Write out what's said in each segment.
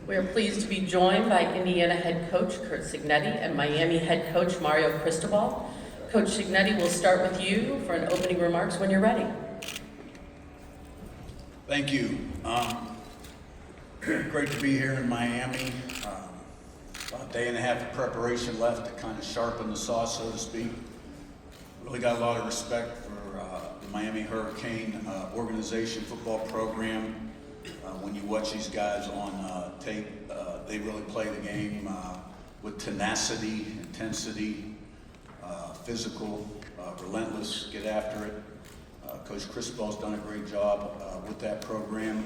We are pleased to be joined by Indiana head coach Curt Cignetti and Miami head coach Mario Cristobal. Coach Cignetti will start with you for an opening remarks when you're ready. Thank you. Great to be here in Miami. About a day and a half of preparation left to kind of sharpen the sauce, so to speak. Really got a lot of respect for the Miami Hurricane organization, football program. When you watch these guys on tape, they really play the game with tenacity, intensity, physical, relentless, get after it. Coach Cristobal's done a great job with that program,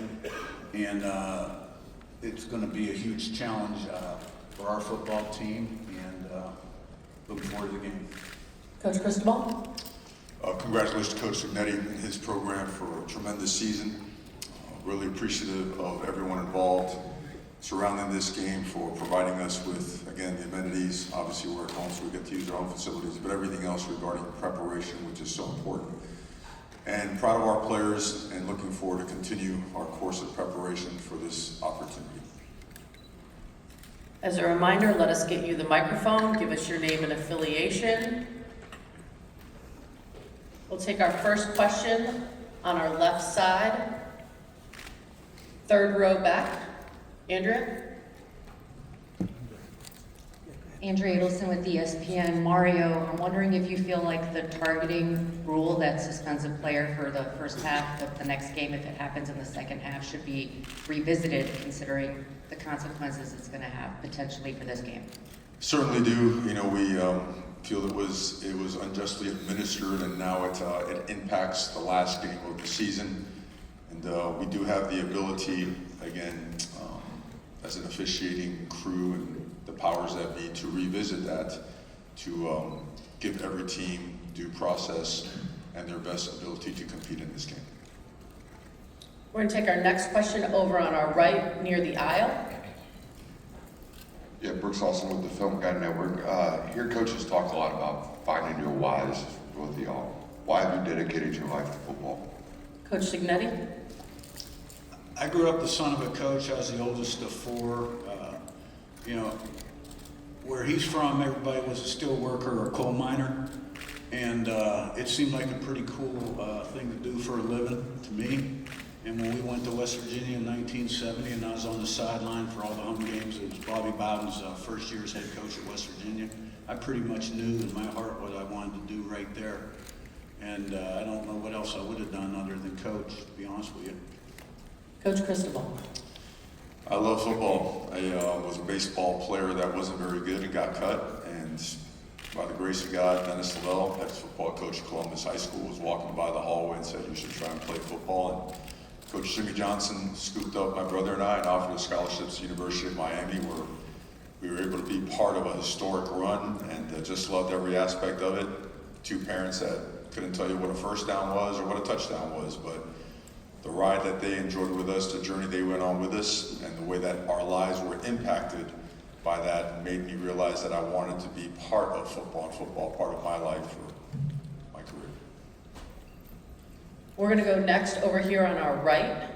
and it's going to be a huge challenge for our football team, and looking forward to the game. Coach Cristobal. Congratulations to Coach Cignetti and his program for a tremendous season. Really appreciative of everyone involved surrounding this game for providing us with, again, the amenities. Obviously we're at home, so we get to use our own facilities, but everything else regarding preparation, which is so important. And proud of our players and looking forward to continue our course of preparation for this opportunity. As a reminder, let us get you the microphone. Give us your name and affiliation. We'll take our first question on our left side. Third row back. Andrea? Andrea Adelson with ESPN. Mario, I'm wondering if you feel like the targeting rule that suspends a player for the first half of the next game, if it happens in the second half, should be revisited considering the consequences it's going to have potentially for this game. Certainly do. You know, we feel it was unjustly administered, and now it impacts the last game of the season. And we do have the ability, again, as an officiating crew and the powers that be, to revisit that, to give every team due process and their best ability to compete in this game. We're going to take our next question over on our right near the aisle. Yeah, Brooks Olson with the Film Guide Network. Here coaches talk a lot about finding your whys for both of y'all. Why have you dedicated your life to football? Coach Cignetti? I grew up the son of a coach. I was the oldest of four. You know, where he's from, everybody was a steel worker or a coal miner, and it seemed like a pretty cool thing to do for a living to me. And when we went to West Virginia in 1970, and I was on the sideline for all the home games, it was Bobby Bowden's first year as head coach at West Virginia. I pretty much knew in my heart what I wanted to do right there, and I don't know what else I would have done other than coach, to be honest with you. Coach Cristobal? I love football. I was a baseball player that wasn't very good and got cut, and by the grace of God, Dennis Lavelle, head football coach at Columbus High School, was walking by the hallway and said, "You should try and play football." And Coach Jimmy Johnson scooped up my brother and I and offered us scholarships to the University of Miami, where we were able to be part of a historic run, and just loved every aspect of it. Two parents that couldn't tell you what a first down was or what a touchdown was, but the ride that they enjoyed with us, the journey they went on with us, and the way that our lives were impacted by that made me realize that I wanted to be part of football and football part of my life for my career. We're going to go next over here on our right.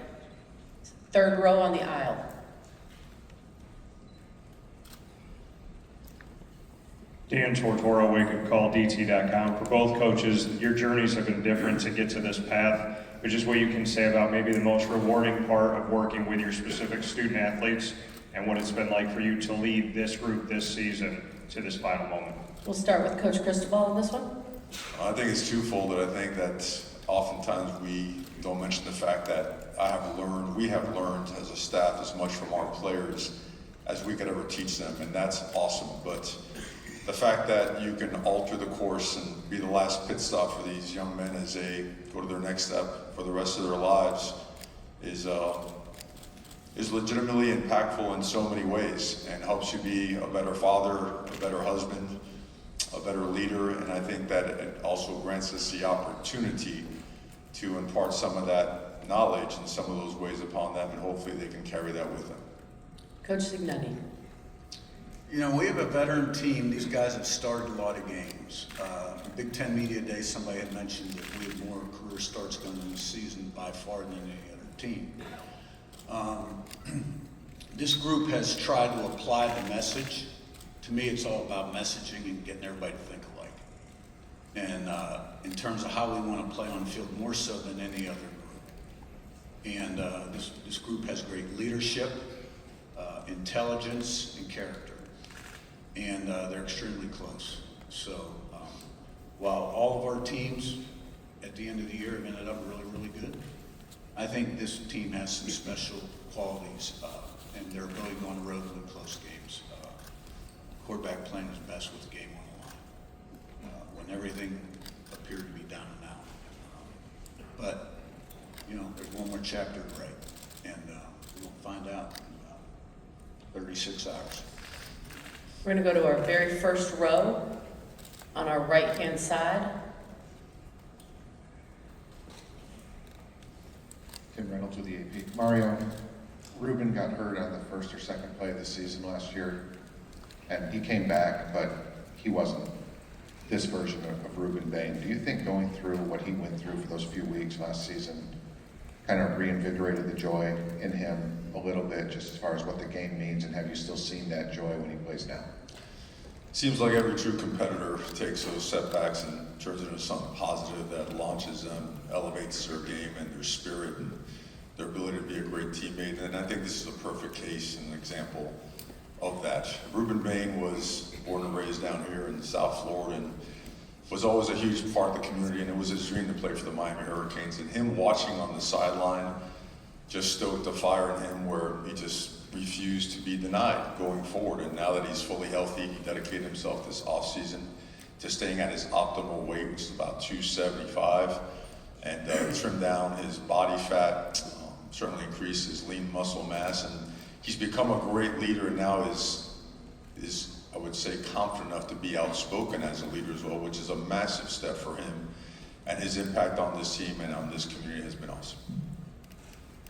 Third row on the aisle. Dan Tortora, wakeupcalldt.com. For both coaches, your journeys have been different to get to this path, which is what you can say about maybe the most rewarding part of working with your specific student athletes and what it's been like for you to lead this group this season to this final moment. We'll start with Coach Cristobal on this one. I think it's twofold. I think that oftentimes we don't mention the fact that we have learned as a staff as much from our players as we could ever teach them, and that's awesome. But the fact that you can alter the course and be the last pit stop for these young men as they go to their next step for the rest of their lives is legitimately impactful in so many ways, and helps you be a better father, a better husband, a better leader. And I think that it also grants us the opportunity to impart some of that knowledge and some of those ways upon them, and hopefully they can carry that with them. Coach Cignetti. You know, we have a veteran team. These guys have started a lot of games. Big Ten Media Day, somebody had mentioned that we have more career starts done in the season by far than any other team. this group has tried to apply the message. To me, it's all about messaging and getting everybody to think alike. And in terms of how we want to play on the field, more so than any other group. And this group has great leadership, intelligence, and character. And they're extremely close. So while all of our teams at the end of the year have ended up really, really good, I think this team has some special qualities and their ability to go on the road and win close games. Quarterback playing his best with the game on the line when everything appeared to be down and out. But, you know, there's one more chapter to write, and we'll find out in 36 hours. We're going to go to our very first row on our right-hand side. Tim Reynolds with the AP. Mario, Ruben got hurt on the first or second play of the season last year, and he came back, but he wasn't this version of Ruben Bain. Do you think going through what he went through for those few weeks last season kind of reinvigorated the joy in him a little bit, just as far as what the game means, and have you still seen that joy when he plays now? Seems like every true competitor takes those setbacks and turns it into something positive that launches them, elevates their game and their spirit and their ability to be a great teammate. And I think this is a perfect case and an example of that. Ruben Bain was born and raised down here in South Florida and was always a huge part of the community, and it was his dream to play for the Miami Hurricanes. And him watching on the sideline just stoked the fire in him where he just refused to be denied going forward. And now that he's fully healthy, he dedicated himself this offseason to staying at his optimal weight, which is about 275, and trimmed down his body fat, certainly increased his lean muscle mass, and he's become a great leader, and now is I would say confident enough to be outspoken as a leader as well, which is a massive step for him, and his impact on this team and on this community has been awesome.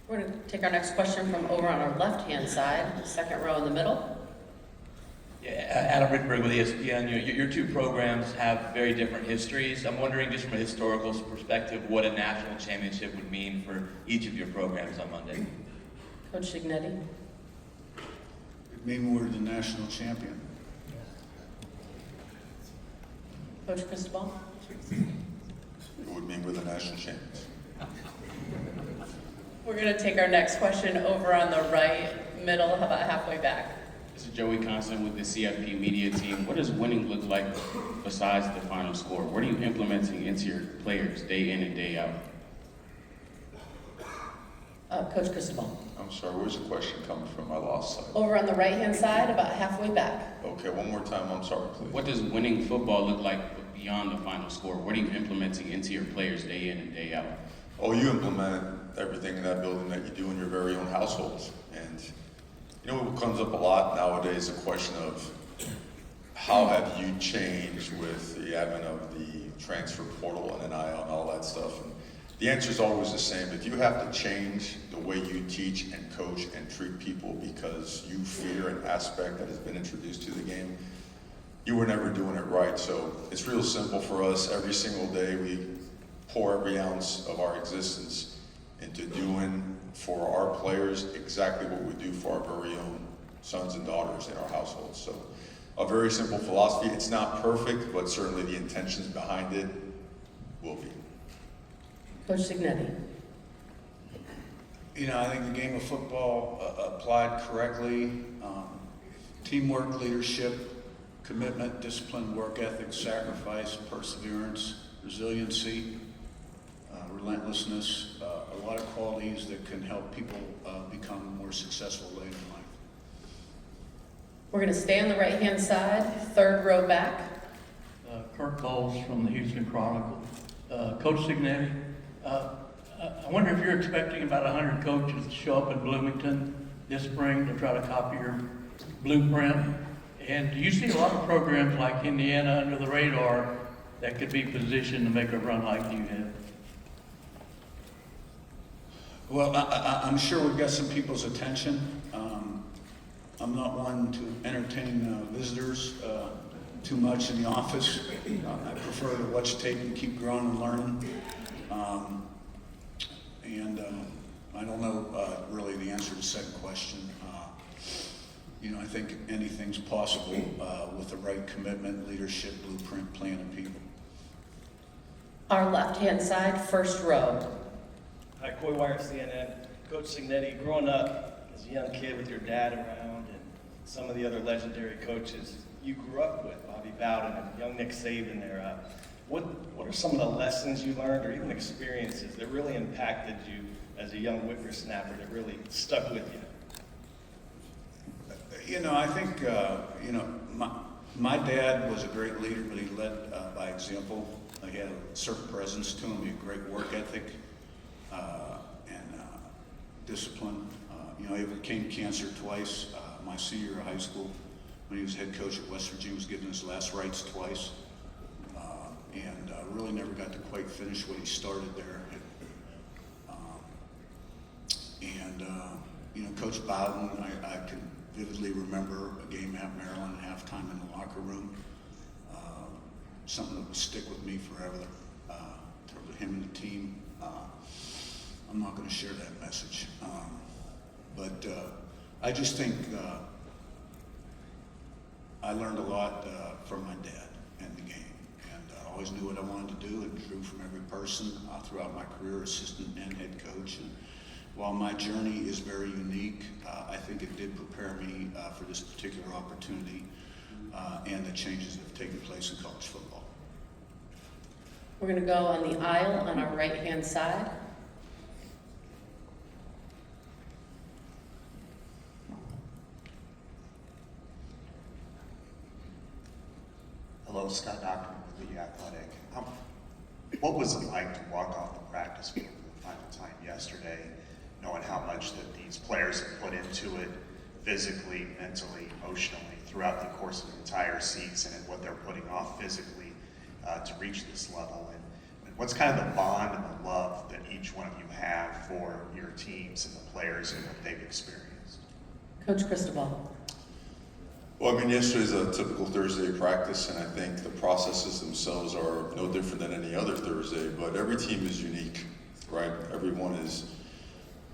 We're going to take our next question from over on our left-hand side, second row in the middle. Yeah, Adam Rickberg with ESPN. Your two programs have very different histories. I'm wondering, just from a historical perspective, what a national championship would mean for each of your programs on Monday. Coach Signetti. It means we're the national champion. Coach Cristobal. It would mean we're the national champions. We're going to take our next question over on the right middle, how about halfway back? This is Joey Constant with the CFP media team. What does winning look like besides the final score? What are you implementing into your players day in and day out? Coach Cristobal. I'm sorry, where's the question coming from? I lost sight. Over on the right-hand side, about halfway back. Okay, one more time, I'm sorry, please. What does winning football look like beyond the final score? What are you implementing into your players day in and day out? Oh, you implement everything in that building that you do in your very own households. And you know what comes up a lot nowadays, the question of how have you changed with the advent of the transfer portal and NIL and all that stuff? And the answer is always the same. If you have to change the way you teach and coach and treat people because you fear an aspect that has been introduced to the game, you were never doing it right. So it's real simple for us. Every single day we pour every ounce of our existence into doing for our players exactly what we do for our very own sons and daughters in our households. So a very simple philosophy. It's not perfect, but certainly the intentions behind it will be. Coach Signetti. You know, I think the game of football applied correctly, teamwork, leadership, commitment, discipline, work ethic, sacrifice, perseverance, resiliency, relentlessness, a lot of qualities that can help people become more successful later in life. We're going to stay on the right-hand side, third row back. Kirk Bowles from the Houston Chronicle. Coach Signetti, I wonder if you're expecting about 100 coaches to show up in Bloomington this spring to try to copy your blueprint. And do you see a lot of programs like Indiana under the radar that could be positioned to make a run like you have? Well, I'm sure we've got some people's attention. I'm not one to entertain visitors too much in the office. I prefer to watch tape and keep growing and learning. I don't know really the answer to the second question. I think anything's possible with the right commitment, leadership, blueprint, plan, and people. Our left-hand side, first row. Hi, Coy Wire, CNN. Coach Signetti, growing up as a young kid with your dad around and some of the other legendary coaches you grew up with, Bobby Bowden and young Nick Saban there, what are some of the lessons you learned or even experiences that really impacted you as a young whippersnapper that really stuck with you? I think, my dad was a great leader, but he led by example. He had a certain presence to him. He had great work ethic and discipline. He overcame cancer twice. My senior year of high school, when he was head coach at West Virginia, was given his last rites twice. And really never got to quite finish what he started there. Coach Bowden, I can vividly remember a game at Maryland, halftime in the locker room. Something that will stick with me forever. In terms of him and the team, I'm not going to share that message. But I just think I learned a lot from my dad and the game, and I always knew what I wanted to do and drew from every person throughout my career, assistant and head coach. And while my journey is very unique, I think it did prepare me for this particular opportunity and the changes that have taken place in college football. We're going to go on the aisle on our right-hand side. Hello, Scott Doctor with the Athletic. What was it like to walk off the practice field for the final time yesterday, knowing how much that these players have put into it physically, mentally, emotionally throughout the course of the entire season, and what they're putting off physically to reach this level? And what's kind of the bond and the love that each one of you have for your teams and the players and what they've experienced? Coach Cristobal. Well, yesterday's a typical Thursday practice, and I think the processes themselves are no different than any other Thursday, but every team is unique, right? Everyone is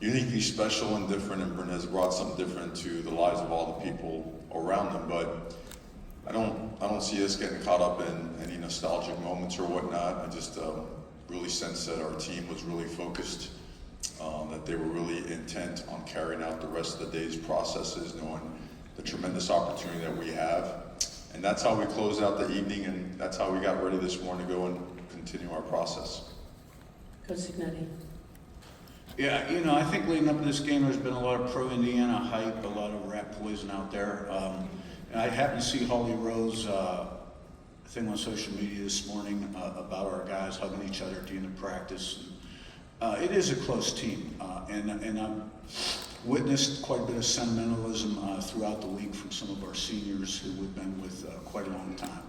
uniquely special and different, and has brought something different to the lives of all the people around them. But I don't see us getting caught up in any nostalgic moments or whatnot. I just really sense that our team was really focused, that they were really intent on carrying out the rest of the day's processes, knowing the tremendous opportunity that we have. And that's how we closed out the evening, and that's how we got ready this morning to go and continue our process. Coach Signetti. Yeah, I think leading up to this game, there's been a lot of pro-Indiana hype, a lot of rat poison out there. And I happened to see Holly Rowe's thing on social media this morning about our guys hugging each other at the end of practice. It is a close team, and I've witnessed quite a bit of sentimentalism throughout the week from some of our seniors who we've been with quite a long time.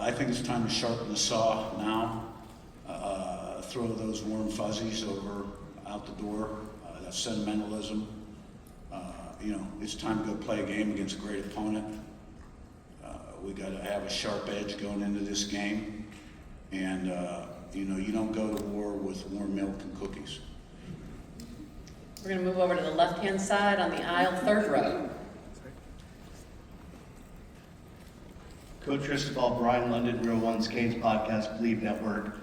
I think it's time to sharpen the saw now, throw those warm fuzzies out the door, that sentimentalism. It's time to go play a game against a great opponent. We got to have a sharp edge going into this game, and you don't go to war with warm milk and cookies. We're going to move over to the left-hand side on the aisle, third row. Coach Cristobal, Brian London, Real One's Canes Podcast, Believe Network.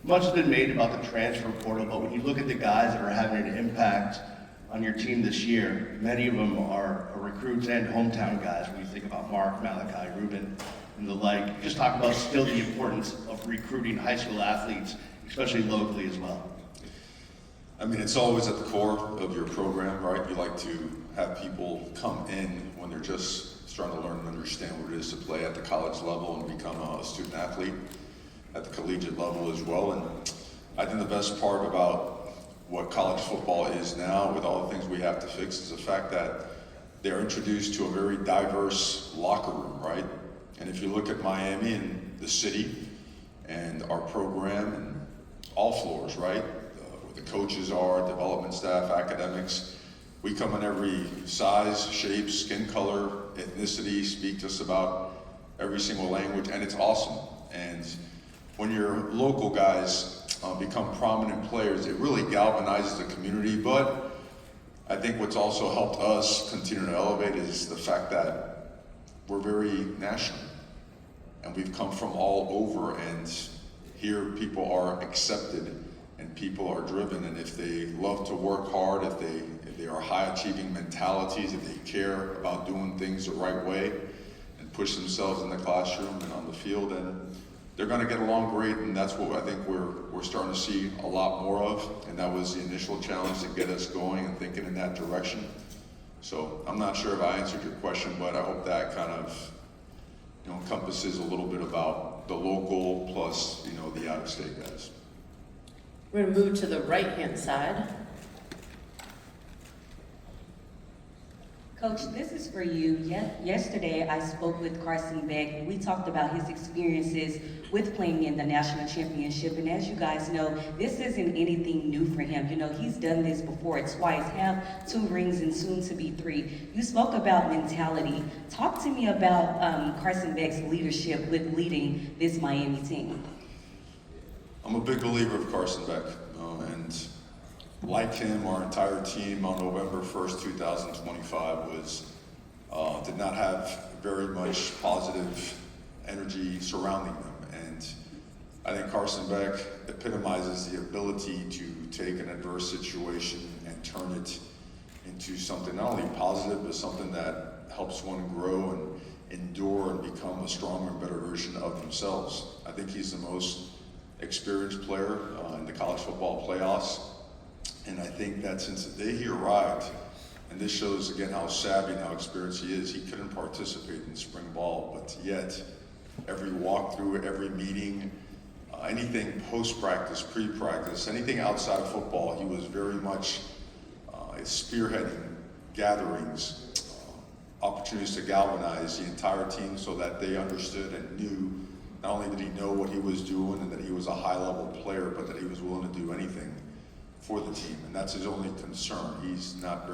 Much has been made about the transfer portal, but when you look at the guys that are having an impact on your team this year, many of them are recruits and hometown guys. When you think about Mark, Malachi, Ruben, and the like, just talk about still the importance of recruiting high school athletes, especially locally as well. It's always at the core of your program, right? You like to have people come in when they're just starting to learn and understand what it is to play at the college level and become a student athlete at the collegiate level as well. And I think the best part about what college football is now, with all the things we have to fix, is the fact that they're introduced to a very diverse locker room, right? And if you look at Miami and the city and our program and all floors, right? Where the coaches are, development staff, academics, we come in every size, shape, skin color, ethnicity, speak just about every single language, and it's awesome. And when your local guys become prominent players, it really galvanizes the community. But I think what's also helped us continue to elevate is the fact that we're very national. And we've come from all over, and here people are accepted and people are driven. And if they love to work hard, if they are high achieving mentalities, if they care about doing things the right way and push themselves in the classroom and on the field, then they're going to get along great. And that's what I think we're starting to see a lot more of. And that was the initial challenge to get us going and thinking in that direction. So I'm not sure if I answered your question, but I hope that kind of encompasses a little bit about the local plus, the out-of-state guys. We're going to move to the right-hand side. Coach, this is for you. Yesterday, I spoke with Carson Beck, and we talked about his experiences with playing in the national championship. And as you guys know, this isn't anything new for him. He's done this before twice, have 2 rings and soon to be 3. You spoke about mentality. Talk to me about Carson Beck's leadership with leading this Miami team. I'm a big believer of Carson Beck, and like him, our entire team on November 1st, 2025 did not have very much positive energy surrounding them. And I think Carson Beck epitomizes the ability to take an adverse situation and turn it into something not only positive, but something that helps one grow and endure and become a stronger and better version of themselves. I think he's the most experienced player in the college football playoffs. And I think that since the day he arrived, and this shows again how savvy and how experienced he is, he couldn't participate in spring ball, but yet every walkthrough, every meeting, anything post-practice, pre-practice, anything outside of football, he was very much spearheading gatherings, opportunities to galvanize the entire team so that they understood and knew not only did he know what he was doing and that he was a high-level player, but that he was willing to do anything for the team, and that's his only concern. He's not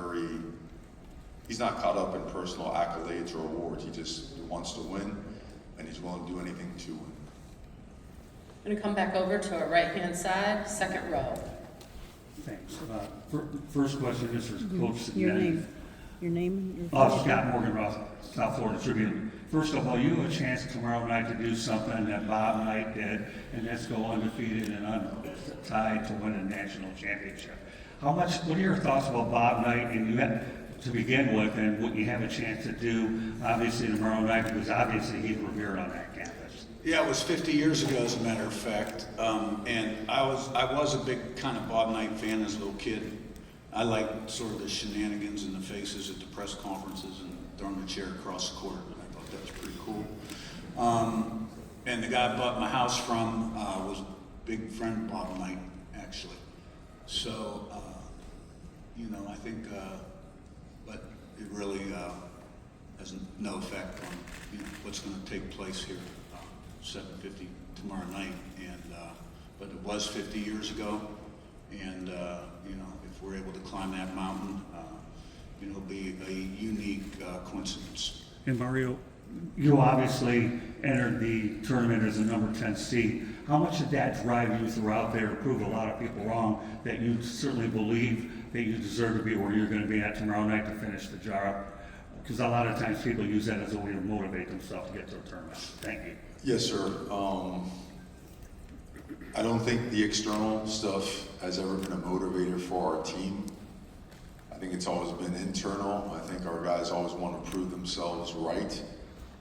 caught up in personal accolades or awards. He just wants to win, and he's willing to do anything to win. I'm going to come back over to our right-hand side, second row. Thanks. First question is for Coach Your Signetti. name. Your name? Scott Morgan Roth, South Florida Tribune. First of all, you have a chance tomorrow night to do something that Bob Knight did, and that's go undefeated and untied to win a national championship. What are your thoughts about Bob Knight, and you have to begin with, and what you have a chance to do, obviously, tomorrow night, because obviously he's revered on that campus? Yeah, it was 50 years ago, as a matter of fact, and I was a big kind of Bob Knight fan as a little kid. I liked sort of the shenanigans and the faces at the press conferences and throwing the chair across the court. I thought that was pretty cool. And the guy I bought my house from was a big friend of Bob Knight, actually. So, I think, but it really has no effect on what's going to take place here, 7:50 tomorrow night. And but it was 50 years ago, and if we're able to climb that mountain, it'll be a unique coincidence. And Mario, you obviously entered the tournament as a number 10 seed. How much did that drive you throughout there to prove a lot of people wrong, that you certainly believe that you deserve to be where you're going to be at tomorrow night to finish the job? Because a lot of times people use that as a way to motivate themselves to get to a tournament. Thank you. Yes, sir. I don't think the external stuff has ever been a motivator for our team. I think it's always been internal. I think our guys always want to prove themselves right.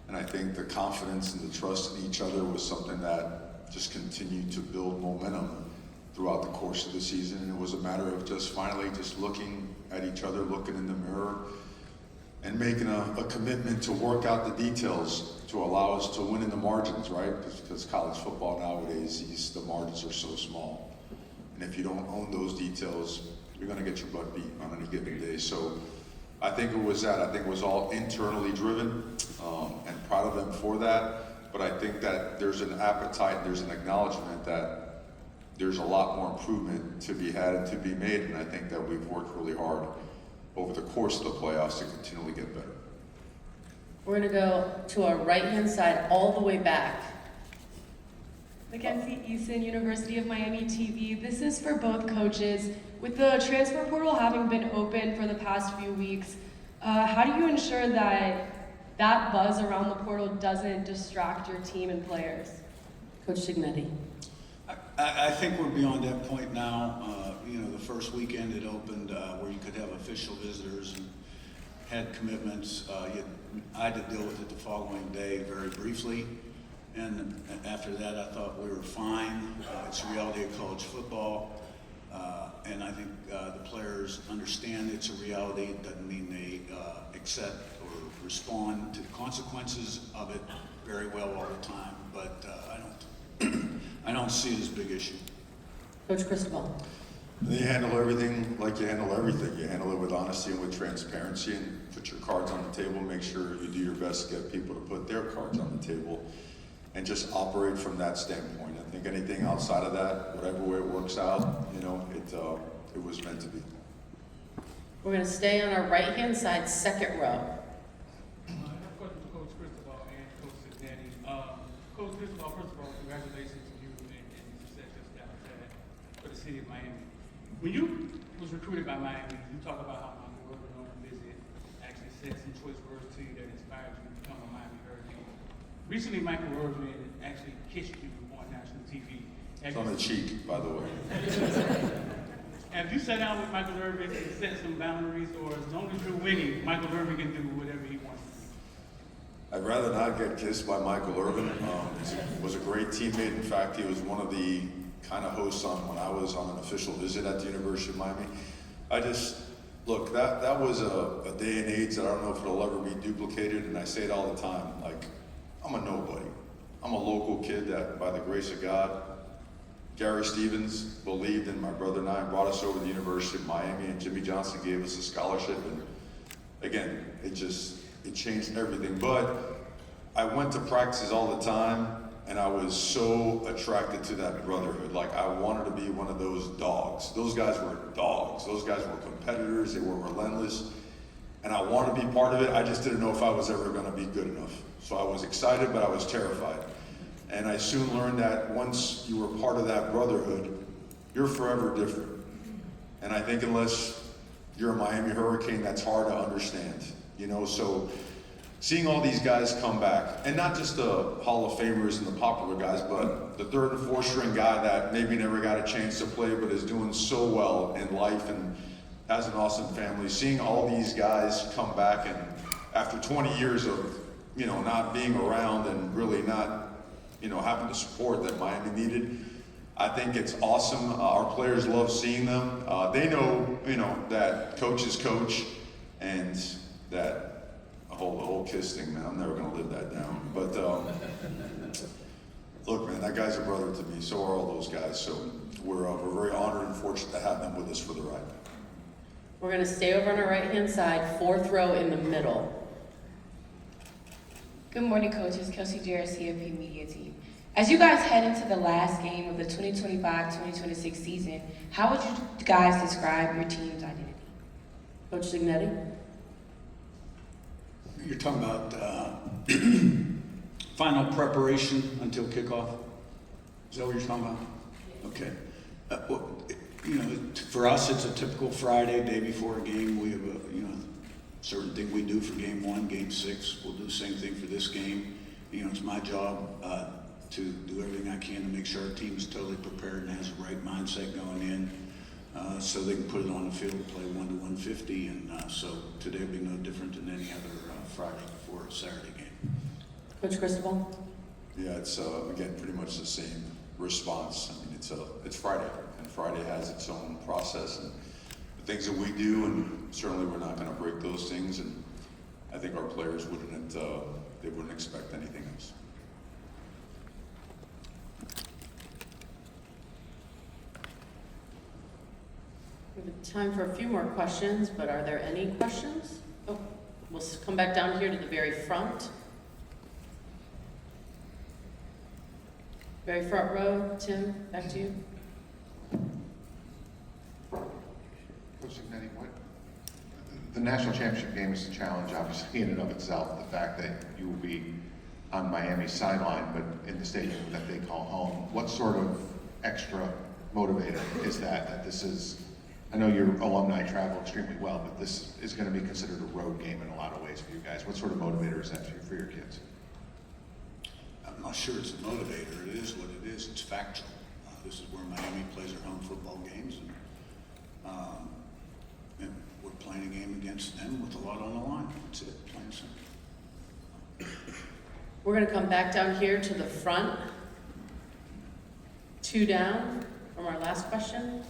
And I think the confidence and the trust in each other was something that just continued to build momentum throughout the course of the season. And it was a matter of just finally just looking at each other, looking in the mirror, and making a commitment to work out the details to allow us to win in the margins, right? Because college football nowadays, the margins are so small. And if you don't own those details, you're going to get your butt beat on any given day. So I think it was that. I think it was all internally driven, and proud of them for that. But I think that there's an appetite, there's an acknowledgement that there's a lot more improvement to be had and to be made. And I think that we've worked really hard over the course of the playoffs to continually get better. We're going to go to our right-hand side all the way back. Mackenzie Eason, University of Miami TV. This is for both coaches. With the transfer portal having been open for the past few weeks, how do you ensure that that buzz around the portal doesn't distract your team and players? Coach Signetti. I think we're beyond that point now. The first weekend it opened where you could have official visitors and had commitments. I had to deal with it the following day very briefly. And after that, I thought we were fine. It's the reality of college football. And I think the players understand it's a reality. It doesn't mean they accept or respond to the consequences of it very well all the time. But I don't see it as a big issue. Coach Cristobal. You handle everything like you handle everything. You handle it with honesty and with transparency, and put your cards on the table. Make sure you do your best to get people to put their cards on the table, and just operate from that standpoint. I think anything outside of that, whatever way it works out, it was meant to be. We're going to stay on our right-hand side, second row. I have a question for Coach Cristobal and Coach Signetti. Coach Cristobal, first of all, congratulations to you and the success that you had for the city of Miami. When you was recruited by Miami, you talk about how Michael Irvin on a visit actually said some choice words to you that inspired you to become a Miami Hurricane. Recently, Michael Irvin actually kissed you on national TV. It's on the cheek, by the way. Have you sat down with Michael Irvin and set some boundaries, or as long as you're winning, Michael Irvin can do whatever he wants to do? I'd rather not get kissed by Michael Irvin. Was a great teammate. In fact, he was one of the kind of hosts on when I was on an official visit at the University of Miami. Look, that was a day and age that I don't know if it'll ever be duplicated, and I say it all the time. Like, I'm a nobody. I'm a local kid that, by the grace of God, Gary Stevens believed in my brother and I and brought us over to the University of Miami, and Jimmy Johnson gave us a scholarship, and again, it changed everything. But I went to practices all the time, and I was so attracted to that brotherhood. Like, I wanted to be one of those dogs. Those guys were dogs. Those guys were competitors. They were relentless, and I wanted to be part of it. I just didn't know if I was ever going to be good enough. So I was excited, but I was terrified. And I soon learned that once you were part of that brotherhood, you're forever different. And I think unless you're a Miami Hurricane, that's hard to understand. So seeing all these guys come back, and not just the Hall of Famers and the popular guys, but the third and fourth string guy that maybe never got a chance to play, but is doing so well in life and has an awesome family. Seeing all these guys come back, and after 20 years of not being around and really not having the support that Miami needed, I think it's awesome. Our players love seeing them. They know, that coach is coach, and that the whole kiss thing, man, I'm never gonna live that down. But look, man, that guy's a brother to me. So are all those guys. So we're very honored and fortunate to have them with us for the ride. We're going to stay over on our right-hand side, fourth row in the middle. Good morning, coaches. Kelsey Jarrett, CFP Media Team. As you guys head into the last game of the 2025-2026 season, how would you guys describe your team's identity? Coach Signetti. You're talking about final preparation until kickoff? Is that what you're talking about? Okay. For us, it's a typical Friday, day before a game. We have a, certain thing we do for game 1, game 6. We'll do the same thing for this game. It's my job to do everything I can to make sure our team is totally prepared and has the right mindset going in, so they can put it on the field and play 1 to 150. And so today will be no different than any other Friday before a Saturday game. Coach Cristobal. Yeah, it's again pretty much the same response. I mean, it's Friday, and Friday has its own process and the things that we do, and certainly we're not going to break those things. And I think our players wouldn't expect anything else. We have time for a few more questions, but are there any questions? Oh, we'll come back down here to the very front. Very front row, Tim, back to you. Coach Signetti, the national championship game is a challenge, obviously, in and of itself. The fact that you will be on Miami's sideline, but in the stadium that they call home. What sort of extra motivator is that this is, I know your alumni travel extremely well, but this is going to be considered a road game in a lot of ways for you guys. What sort of motivator is that for your kids? I'm not sure it's a motivator. It is what it is. It's factual. This is where Miami plays their home football games, and we're playing a game against them with a lot on the line. That's it, plain and simple. We're going to come back down here to the front. 2 down from our last question.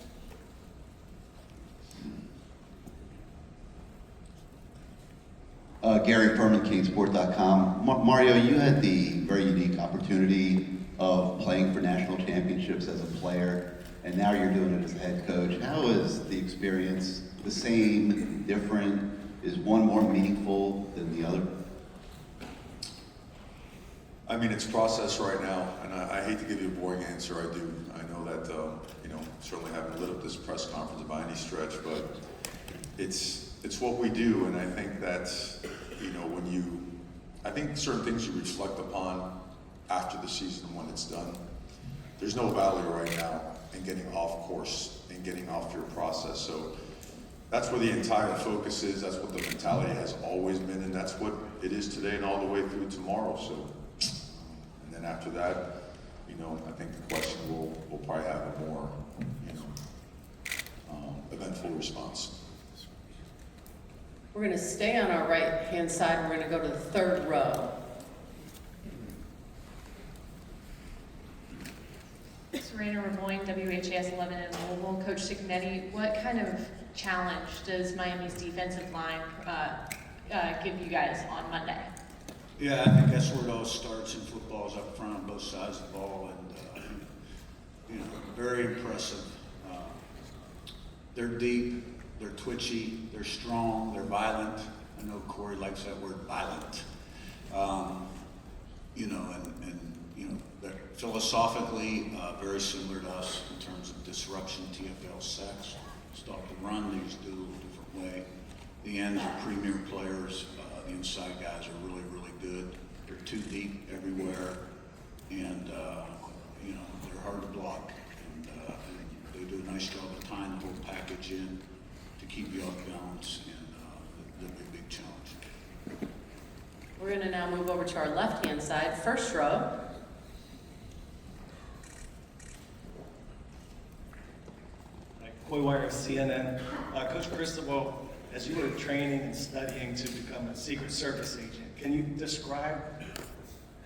Gary Furman, CaneSport.com. Mario, you had the very unique opportunity of playing for national championships as a player, and now you're doing it as a head coach. How is the experience? The same, different? Is one more meaningful than the other? I mean, it's process right now, and I hate to give you a boring answer. I do. I know that, certainly haven't lit up this press conference by any stretch, but it's what we do, and I think that's, I think certain things you reflect upon after the season when it's done. There's no value right now in getting off course and getting off your process. So that's where the entire focus is. That's what the mentality has always been, and that's what it is today and all the way through tomorrow. So, and then after that, I think the question will probably have a more, eventful response. We're going to stay on our right-hand side. We're going to go to the 3rd row. Serena Ravoyne, WHAS 11 in Louisville. Coach Signetti, what kind of challenge does Miami's defensive line give you guys on Monday? Yeah, I think that's where it all starts in football, is up front on both sides of the ball, and very impressive. They're deep, they're twitchy, they're strong, they're violent. I know Corey likes that word, violent. They're philosophically very similar to us in terms of disruption, TFL sacks, stop the run. They just do it a little different way. The ends are premier players. The inside guys are really, really good. They're too deep everywhere, and they're hard to block. And they do a nice job of tying the whole package in to keep you off balance, and they'll be a big challenge. We're going to now move over to our left-hand side, 1st row. Coy Wire of CNN. Coach Cristobal, as you were training and studying to become a Secret Service agent, can you describe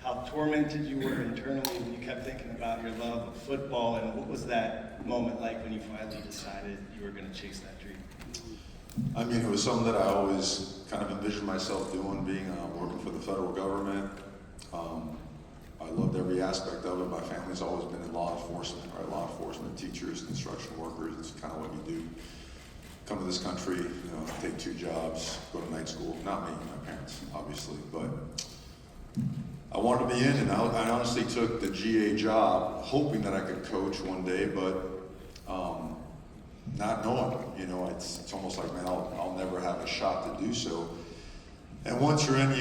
how tormented you were internally when you kept thinking about your love of football, and what was that moment like when you finally decided you were going to chase that dream? I mean, it was something that I always kind of envisioned myself doing, being working for the federal government. I loved every aspect of it. My family's always been in law enforcement, right? Law enforcement, teachers, construction workers. It's kind of what you do. Come to this country, take 2 jobs, go to night school. Not me, my parents, obviously, but I wanted to be in, and I honestly took the GA job, hoping that I could coach one day, but not knowing. It's almost like, man, I'll never have a shot to do so. And once you're in,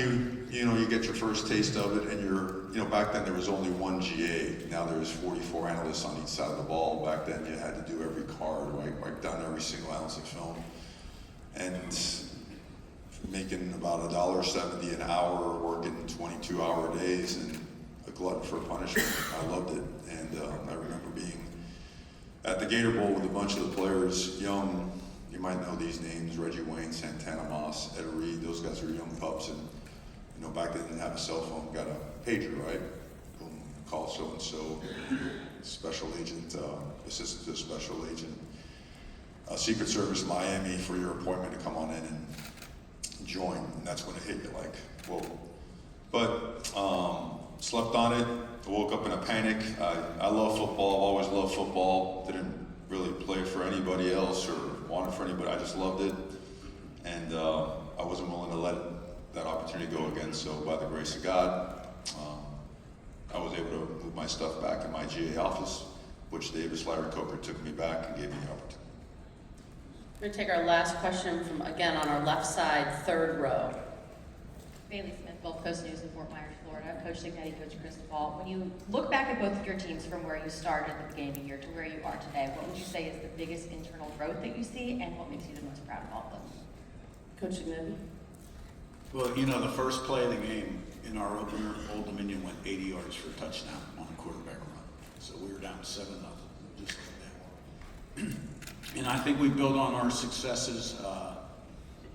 you get your first taste of it, and back then there was only 1 GA. Now there's 44 analysts on each side of the ball. Back then you had to do every card, write down every single ounce of film. And making about $1.70 an hour, working 22-hour days, and a glutton for punishment. I loved it. And I remember being at the Gator Bowl with a bunch of the players, young. You might know these names: Reggie Wayne, Santana Moss, Ed Reed. Those guys were young pups, and back then they didn't have a cell phone. Got a pager, right? Boom, call so and so, special agent, assistant to a special agent, Secret Service Miami for your appointment to come on in and join. And that's when it hit you, like, whoa. But slept on it. I woke up in a panic. I love football. I've always loved football. Didn't really play for anybody else or wanted for anybody. I just loved it, and I wasn't willing to let that opportunity go again. So by the grace of God, I was able to move my stuff back in my GA office, which Davis, Larry Coker took me back and gave me the opportunity. We're going to take our last question from, again, on our left side, 3rd row. Bailey Smith, Gulf Coast News in Fort Myers, Florida. Florida, Coach Signetti, Coach Cristobal. When you look back at both of your teams from where you started at the beginning of the year to where you are today, what would you say is the biggest internal growth that you see, and what makes you the most proud of all of them? Coach Signetti? Well, you know, the first play of the game in our opener, Old Dominion went 80 yards for a touchdown on a quarterback run. So we were down 7-0, just like that. And I think we build on our successes.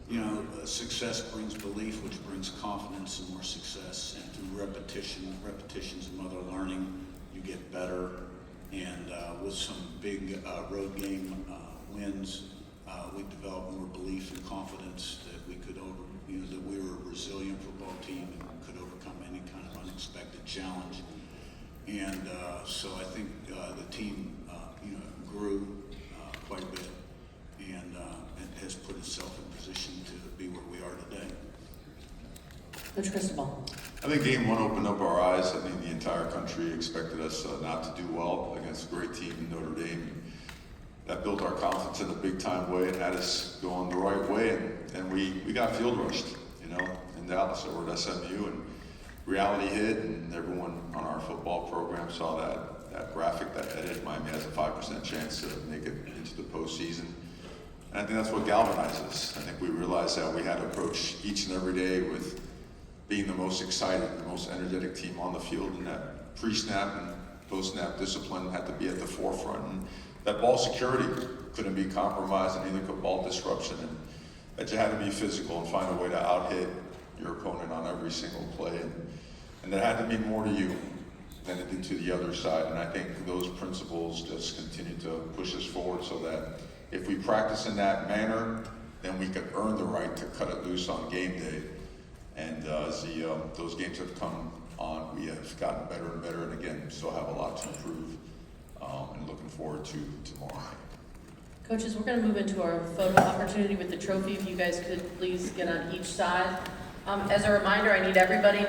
You know, success brings belief, which brings confidence and more success. And through repetitions and mother learning, you get better. And with some big road game wins, we developed more belief and confidence that we could that we were a resilient football team and could overcome any kind of unexpected challenge. And so I think the team, grew quite a bit and has put itself in position to be where we are today. Coach Cristobal? I think game one opened up our eyes. I think the entire country expected us not to do well against a great team in Notre Dame. That built our confidence in a big time way and had us going the right way. And we got field rushed, in Dallas over at SMU, and reality hit, and everyone on our football program saw that graphic that headed Miami has a 5% chance to make it into the postseason. And I think that's what galvanized us. I think we realized that we had to approach each and every day with being the most excited, the most energetic team on the field, and that pre-snap and post-snap discipline had to be at the forefront. And that ball security couldn't be compromised, and neither could ball disruption. And that you had to be physical and find a way to out-hit your opponent on every single play. And there had to be more to you than it did to the other side. And I think those principles just continue to push us forward so that if we practice in that manner, then we could earn the right to cut it loose on game day. And as those games have come on, we have gotten better and better, and again, still have a lot to improve, and looking forward to tomorrow. Coaches, we're going to move into our photo opportunity with the trophy. If you guys could please get on each side. As a reminder, I need everybody